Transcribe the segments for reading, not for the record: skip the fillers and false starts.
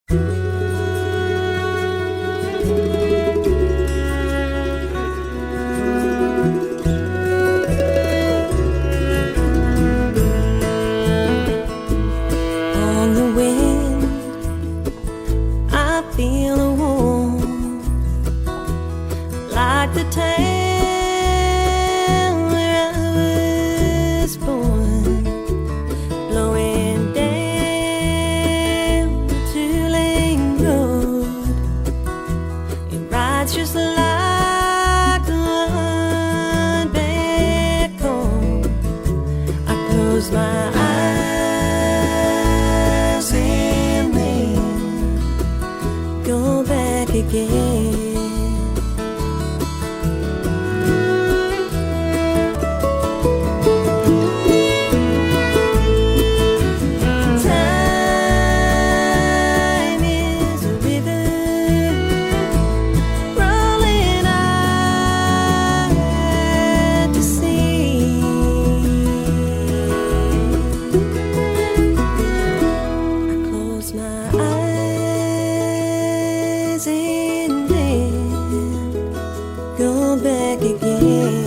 On the wind, I feel a warmth, like the town where I was born, blowing down the two-lane road. It rides just like the one back home. I close my eyes and then go back again. Time is a river rolling out to sea. I close my eyes and then go back again.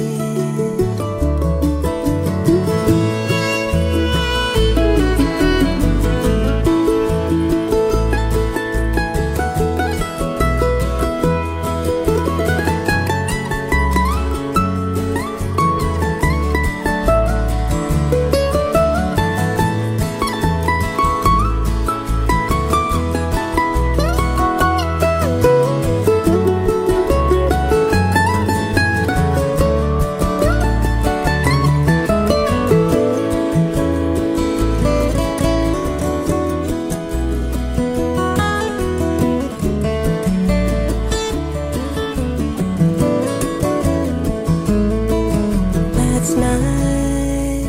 Last night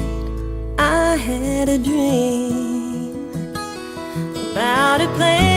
I had a dream about a place